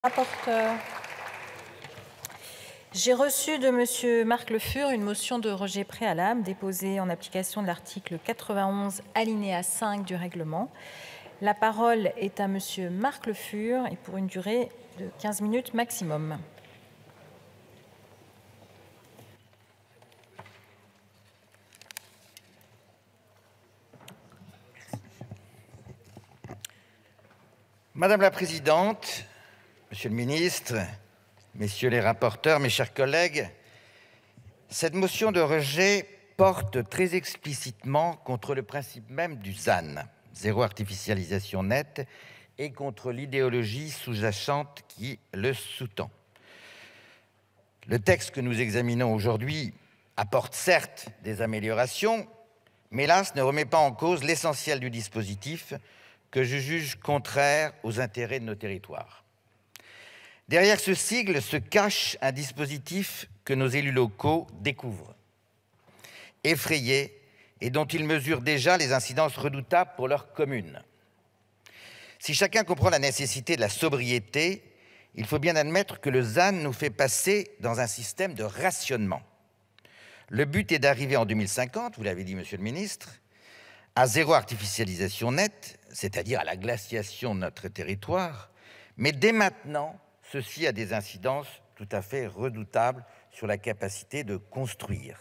Rapporteur. J'ai reçu de Monsieur Marc Le Fur une motion de rejet préalable déposée en application de l'article 91 alinéa 5 du règlement. La parole est à Monsieur Marc Le Fur et pour une durée de 15 minutes maximum. Madame la Présidente, Monsieur le Ministre, Messieurs les rapporteurs, mes chers collègues, cette motion de rejet porte très explicitement contre le principe même du ZAN, zéro artificialisation nette, et contre l'idéologie sous-jacente qui le sous-tend. Le texte que nous examinons aujourd'hui apporte certes des améliorations, mais hélas ne remet pas en cause l'essentiel du dispositif que je juge contraire aux intérêts de nos territoires. Derrière ce sigle se cache un dispositif que nos élus locaux découvrent, effrayés et dont ils mesurent déjà les incidences redoutables pour leur commune. Si chacun comprend la nécessité de la sobriété, il faut bien admettre que le ZAN nous fait passer dans un système de rationnement. Le but est d'arriver en 2050, vous l'avez dit, Monsieur le Ministre, à zéro artificialisation nette, c'est-à-dire à la glaciation de notre territoire, mais dès maintenant, ceci a des incidences tout à fait redoutables sur la capacité de construire.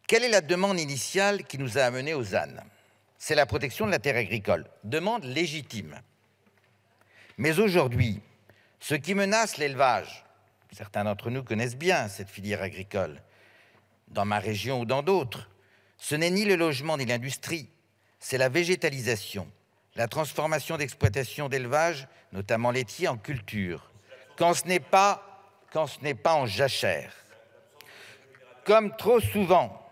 Quelle est la demande initiale qui nous a amenés au ZAN? C'est la protection de la terre agricole, demande légitime. Mais aujourd'hui, ce qui menace l'élevage, certains d'entre nous connaissent bien cette filière agricole, dans ma région ou dans d'autres, ce n'est ni le logement ni l'industrie, c'est la végétalisation, la transformation d'exploitation d'élevage, notamment laitier, en culture, quand ce n'est pas en jachère. Comme trop souvent,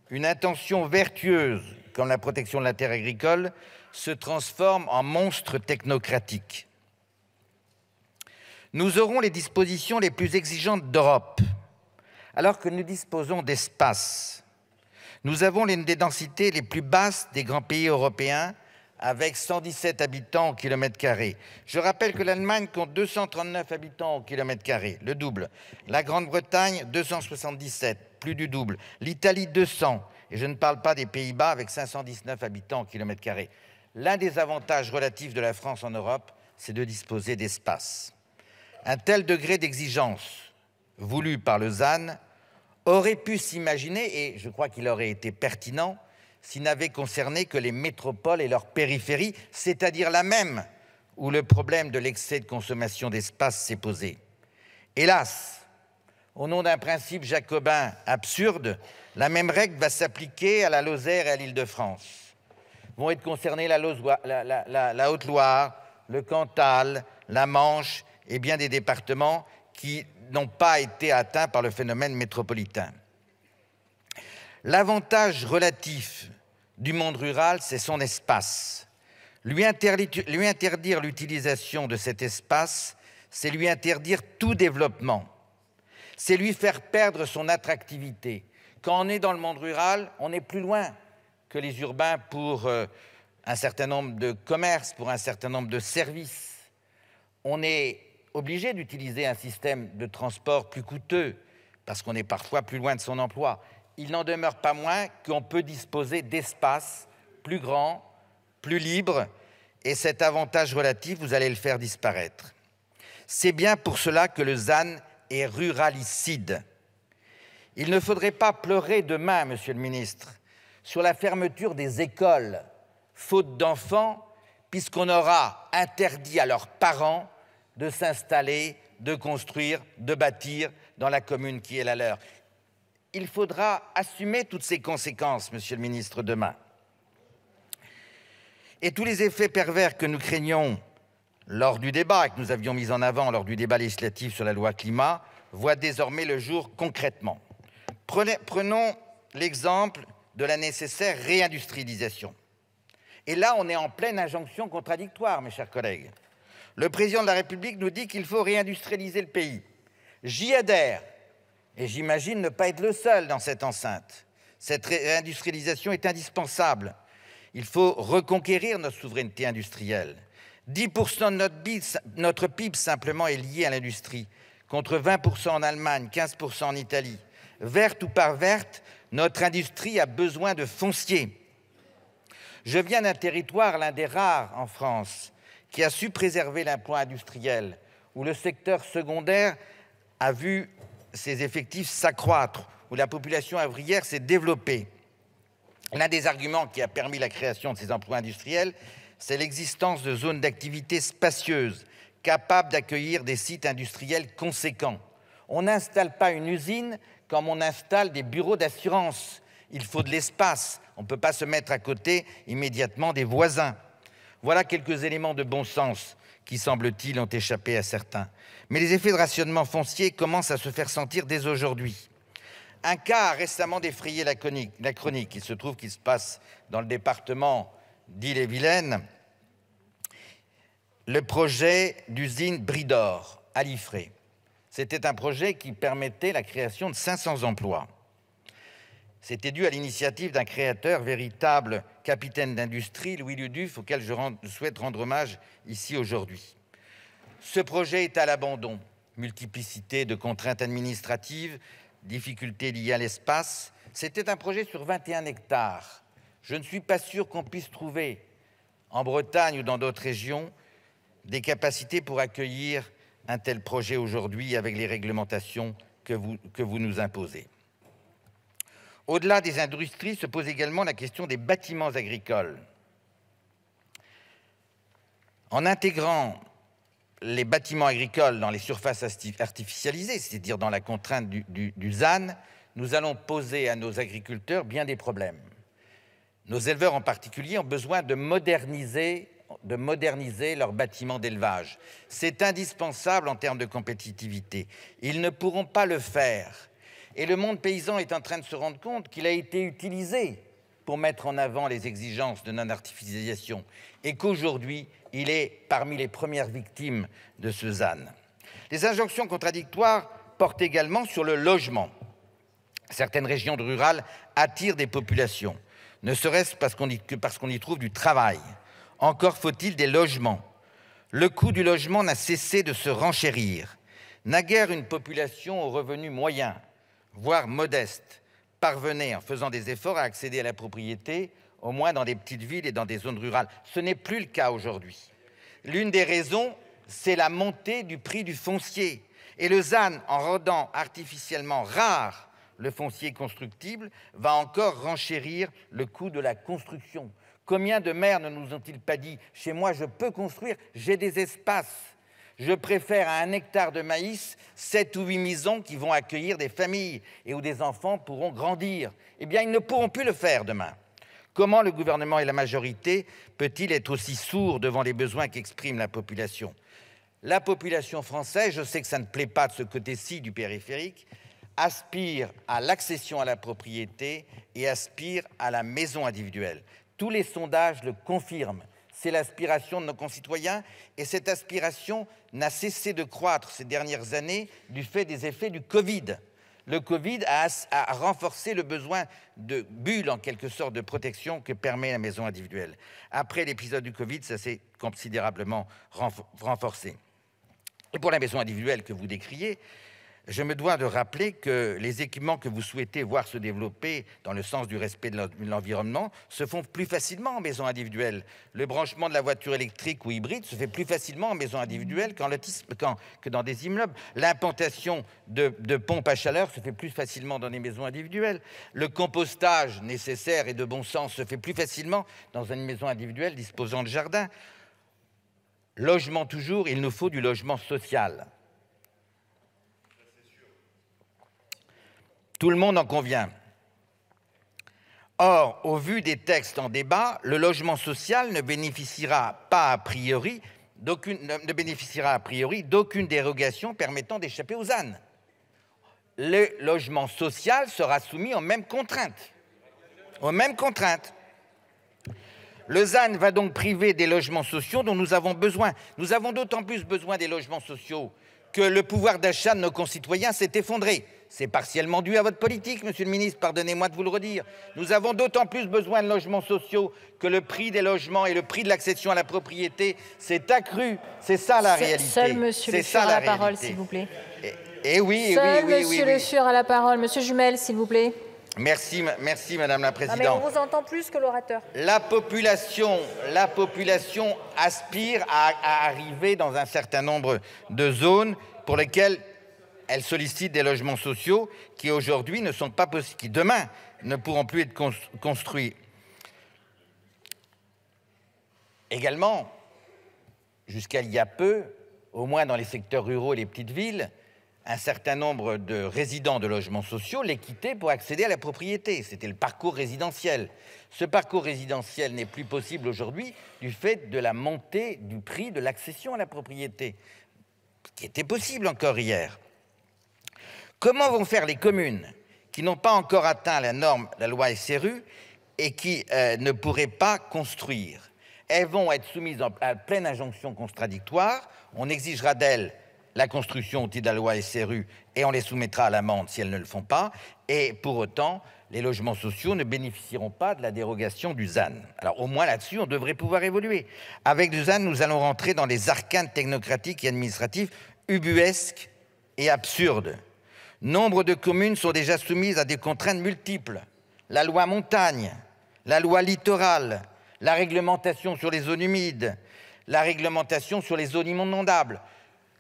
une intention vertueuse, comme la protection de la terre agricole, se transforme en monstre technocratique. Nous aurons les dispositions les plus exigeantes d'Europe, alors que nous disposons d'espace. Nous avons les densités les plus basses des grands pays européens, avec 117 habitants au kilomètre carré. Je rappelle que l'Allemagne compte 239 habitants au kilomètre carré, le double. La Grande-Bretagne, 277, plus du double. L'Italie, 200. Et je ne parle pas des Pays-Bas, avec 519 habitants au kilomètre carré. L'un des avantages relatifs de la France en Europe, c'est de disposer d'espace. Un tel degré d'exigence, voulu par le ZAN, aurait pu s'imaginer, et je crois qu'il aurait été pertinent, s'il n'avait concerné que les métropoles et leurs périphéries, c'est-à-dire la même où le problème de l'excès de consommation d'espace s'est posé. Hélas, au nom d'un principe jacobin absurde, la même règle va s'appliquer à la Lozère et à l'Île-de-France. Vont être concernés la Haute-Loire, le Cantal, la Manche et bien des départements qui n'ont pas été atteints par le phénomène métropolitain. L'avantage relatif du monde rural, c'est son espace. Lui interdire l'utilisation de cet espace, c'est lui interdire tout développement. C'est lui faire perdre son attractivité. Quand on est dans le monde rural, on est plus loin que les urbains pour un certain nombre de commerces, pour un certain nombre de services. On est obligé d'utiliser un système de transport plus coûteux, parce qu'on est parfois plus loin de son emploi. Il n'en demeure pas moins qu'on peut disposer d'espaces plus grands, plus libres, et cet avantage relatif, vous allez le faire disparaître. C'est bien pour cela que le ZAN est ruralicide. Il ne faudrait pas pleurer demain, Monsieur le Ministre, sur la fermeture des écoles, faute d'enfants, puisqu'on aura interdit à leurs parents de s'installer, de construire, de bâtir dans la commune qui est la leur. Il faudra assumer toutes ces conséquences, Monsieur le Ministre, demain. Et tous les effets pervers que nous craignons lors du débat, et que nous avions mis en avant lors du débat législatif sur la loi climat, voient désormais le jour concrètement. Prenons l'exemple de la nécessaire réindustrialisation. Et là, on est en pleine injonction contradictoire, mes chers collègues. Le président de la République nous dit qu'il faut réindustrialiser le pays. J'y adhère, et j'imagine ne pas être le seul dans cette enceinte. Cette réindustrialisation est indispensable. Il faut reconquérir notre souveraineté industrielle, 10% de notre PIB simplement est lié à l'industrie, contre 20% en Allemagne, 15% en Italie. Verte ou pas verte, notre industrie a besoin de foncier. Je viens d'un territoire, l'un des rares en France, qui a su préserver l'emploi industriel, où le secteur secondaire a vu ses effectifs s'accroître, où la population ouvrière s'est développée. L'un des arguments qui a permis la création de ces emplois industriels, c'est l'existence de zones d'activité spacieuses, capables d'accueillir des sites industriels conséquents. On n'installe pas une usine comme on installe des bureaux d'assurance. Il faut de l'espace. On ne peut pas se mettre à côté immédiatement des voisins. Voilà quelques éléments de bon sens qui, semble-t-il, ont échappé à certains. Mais les effets de rationnement foncier commencent à se faire sentir dès aujourd'hui. Un cas a récemment défrayé la chronique. Il se trouve qu'il se passe dans le département d'Ille-et-Vilaine, le projet d'usine Bridor à Liffré. C'était un projet qui permettait la création de 500 emplois. C'était dû à l'initiative d'un créateur, véritable capitaine d'industrie, Louis Luduff, auquel je souhaite rendre hommage ici aujourd'hui. Ce projet est à l'abandon. Multiplicité de contraintes administratives, difficultés liées à l'espace. C'était un projet sur 21 hectares. Je ne suis pas sûr qu'on puisse trouver, en Bretagne ou dans d'autres régions, des capacités pour accueillir un tel projet aujourd'hui avec les réglementations que vous nous imposez. Au-delà des industries se pose également la question des bâtiments agricoles. En intégrant les bâtiments agricoles dans les surfaces artificialisées, c'est-à-dire dans la contrainte du ZAN, nous allons poser à nos agriculteurs bien des problèmes. Nos éleveurs en particulier ont besoin de moderniser leurs bâtiments d'élevage. C'est indispensable en termes de compétitivité. Ils ne pourront pas le faire. Et le monde paysan est en train de se rendre compte qu'il a été utilisé pour mettre en avant les exigences de non-artificialisation et qu'aujourd'hui, il est parmi les premières victimes de ce ZAN. Les injonctions contradictoires portent également sur le logement. Certaines régions rurales attirent des populations, ne serait-ce parce qu'on y trouve du travail. Encore faut-il des logements. Le coût du logement n'a cessé de se renchérir. Naguère une population aux revenus moyens, voire modestes, parvenait, en faisant des efforts, à accéder à la propriété, au moins dans des petites villes et dans des zones rurales. Ce n'est plus le cas aujourd'hui. L'une des raisons, c'est la montée du prix du foncier. Et le ZAN, en rendant artificiellement rare le foncier constructible, va encore renchérir le coût de la construction. Combien de maires ne nous ont-ils pas dit « Chez moi, je peux construire, j'ai des espaces. Je préfère à 1 hectare de maïs 7 ou 8 maisons qui vont accueillir des familles et où des enfants pourront grandir. » Eh bien, ils ne pourront plus le faire demain. Comment le gouvernement et la majorité peut-il être aussi sourds devant les besoins qu'exprime la population? La population française, je sais que ça ne plaît pas de ce côté-ci du périphérique, aspire à l'accession à la propriété et aspire à la maison individuelle. Tous les sondages le confirment. C'est l'aspiration de nos concitoyens et cette aspiration n'a cessé de croître ces dernières années du fait des effets du Covid. Le Covid a renforcé le besoin de bulle, en quelque sorte, de protection que permet la maison individuelle. Après l'épisode du Covid, ça s'est considérablement renforcé. Et pour la maison individuelle que vous décriez, je me dois de rappeler que les équipements que vous souhaitez voir se développer dans le sens du respect de l'environnement se font plus facilement en maison individuelle. Le branchement de la voiture électrique ou hybride se fait plus facilement en maison individuelle que dans des immeubles. L'implantation de pompes à chaleur se fait plus facilement dans des maisons individuelles. Le compostage nécessaire et de bon sens se fait plus facilement dans une maison individuelle disposant de jardin. Logement toujours, il nous faut du logement social. Tout le monde en convient. Or, au vu des textes en débat, le logement social ne bénéficiera a priori d'aucune dérogation permettant d'échapper aux ZAN. Le logement social sera soumis aux mêmes contraintes. Le ZAN va donc priver des logements sociaux dont nous avons besoin. Nous avons d'autant plus besoin des logements sociaux que le pouvoir d'achat de nos concitoyens s'est effondré. C'est partiellement dû à votre politique, monsieur le ministre, pardonnez-moi de vous le redire. Nous avons d'autant plus besoin de logements sociaux que le prix des logements et le prix de l'accession à la propriété s'est accru. C'est ça la réalité. Seul monsieur Le Fur a la parole, s'il vous plaît. Et oui, Seul oui, monsieur Le Fur a la parole. Monsieur Jumel, s'il vous plaît. Merci, Madame la Présidente. Non, mais on vous entend plus que l'orateur. La population aspire à arriver dans un certain nombre de zones pour lesquelles elle sollicite des logements sociaux qui aujourd'hui ne sont pas possibles, qui demain ne pourront plus être construits. Également, jusqu'à il y a peu, au moins dans les secteurs ruraux et les petites villes, un certain nombre de résidents de logements sociaux les quittaient pour accéder à la propriété. C'était le parcours résidentiel. Ce parcours résidentiel n'est plus possible aujourd'hui du fait de la montée du prix de l'accession à la propriété, qui était possible encore hier. Comment vont faire les communes qui n'ont pas encore atteint la norme, la loi SRU, et qui ne pourraient pas construire? Elles vont être soumises à pleine injonction contradictoire. On exigera d'elles la construction au titre de la loi SRU et on les soumettra à l'amende si elles ne le font pas. Et pour autant, les logements sociaux ne bénéficieront pas de la dérogation du ZAN. Alors au moins là-dessus, on devrait pouvoir évoluer. Avec le ZAN, nous allons rentrer dans les arcanes technocratiques et administratifs ubuesques et absurdes. Nombre de communes sont déjà soumises à des contraintes multiples. La loi montagne, la loi littorale, la réglementation sur les zones humides, la réglementation sur les zones inondables.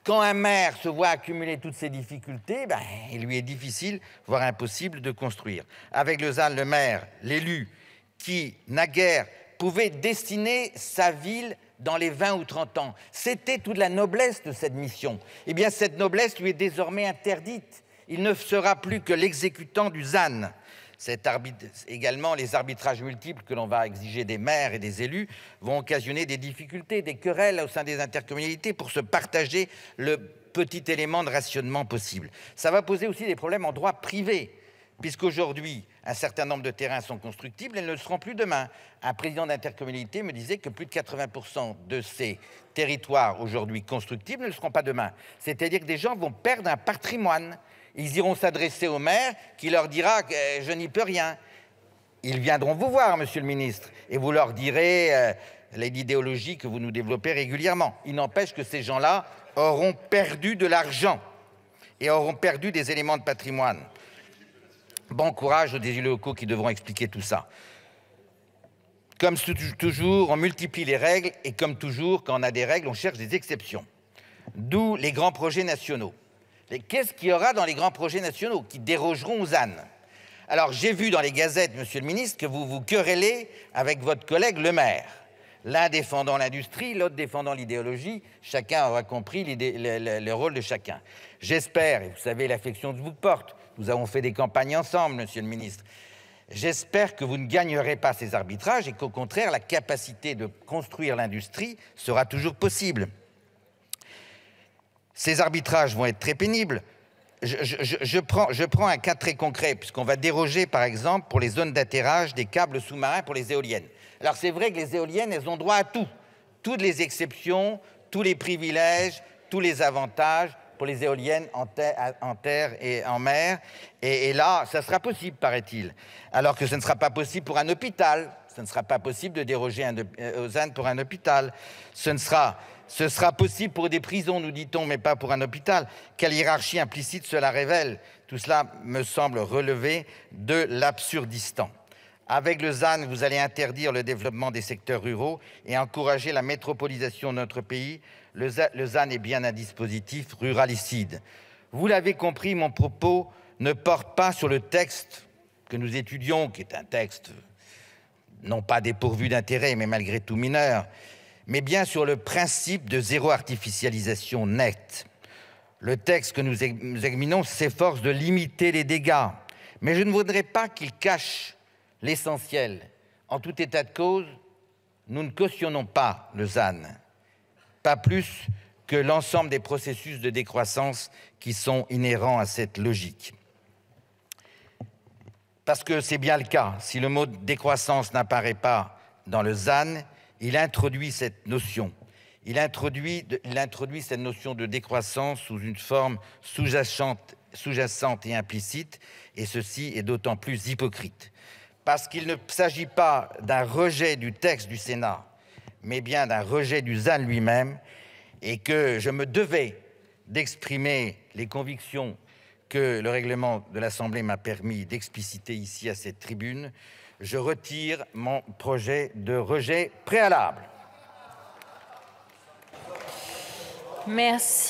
Quand un maire se voit accumuler toutes ces difficultés, il lui est difficile, voire impossible, de construire. Avec le ZAN, le maire, l'élu, qui, naguère, pouvait destiner sa ville dans les 20 ou 30 ans. C'était toute la noblesse de cette mission. Eh bien, cette noblesse lui est désormais interdite. Il ne sera plus que l'exécutant du ZAN. Également, les arbitrages multiples que l'on va exiger des maires et des élus vont occasionner des difficultés, des querelles au sein des intercommunalités pour se partager le petit élément de rationnement possible. Ça va poser aussi des problèmes en droit privé, puisqu'aujourd'hui, un certain nombre de terrains sont constructibles et ne le seront plus demain. Un président d'intercommunalité me disait que plus de 80% de ces territoires aujourd'hui constructibles ne le seront pas demain. C'est-à-dire que des gens vont perdre un patrimoine. Ils iront s'adresser au maire qui leur dira que je n'y peux rien. Ils viendront vous voir, monsieur le ministre, et vous leur direz l'idéologie que vous nous développez régulièrement. Il n'empêche que ces gens-là auront perdu de l'argent et auront perdu des éléments de patrimoine. Bon courage aux élus locaux qui devront expliquer tout ça. Comme toujours, on multiplie les règles et comme toujours, quand on a des règles, on cherche des exceptions. D'où les grands projets nationaux. Qu'est-ce qu'il y aura dans les grands projets nationaux qui dérogeront aux ZAN? Alors, j'ai vu dans les gazettes, monsieur le ministre, que vous vous querellez avec votre collègue le maire. L'un défendant l'industrie, l'autre défendant l'idéologie. Chacun aura compris le rôle de chacun. J'espère, et vous savez l'affection que je vous porte, nous avons fait des campagnes ensemble, monsieur le ministre, j'espère que vous ne gagnerez pas ces arbitrages et qu'au contraire, la capacité de construire l'industrie sera toujours possible. Ces arbitrages vont être très pénibles. Je prends un cas très concret, puisqu'on va déroger, par exemple, pour les zones d'atterrage des câbles sous-marins pour les éoliennes. Alors, c'est vrai que les éoliennes, elles ont droit à tout. Toutes les exceptions, tous les privilèges, tous les avantages pour les éoliennes en terre et en mer. Et là, ça sera possible, paraît-il. Alors que ce ne sera pas possible pour un hôpital. Ce ne sera pas possible de déroger aux ZAN pour un hôpital. Ce sera possible pour des prisons, nous dit-on, mais pas pour un hôpital. Quelle hiérarchie implicite cela révèle? Tout cela me semble relever de l'absurdistan. Avec le ZAN, vous allez interdire le développement des secteurs ruraux et encourager la métropolisation de notre pays. Le ZAN est bien un dispositif ruralicide. Vous l'avez compris, mon propos ne porte pas sur le texte que nous étudions, qui est un texte non pas dépourvu d'intérêt, mais malgré tout mineur, mais bien sur le principe de zéro artificialisation nette. Le texte que nous examinons s'efforce de limiter les dégâts, mais je ne voudrais pas qu'il cache l'essentiel. En tout état de cause, nous ne cautionnons pas le ZAN, pas plus que l'ensemble des processus de décroissance qui sont inhérents à cette logique. Parce que c'est bien le cas, si le mot décroissance n'apparaît pas dans le ZAN, il introduit cette notion. Il introduit cette notion de décroissance sous une forme sous-jacente sous-jacente et implicite, et ceci est d'autant plus hypocrite. Parce qu'il ne s'agit pas d'un rejet du texte du Sénat, mais bien d'un rejet du ZAN lui-même, et que je me devais d'exprimer les convictions que le règlement de l'Assemblée m'a permis d'expliciter ici à cette tribune, je retire mon projet de rejet préalable. Merci.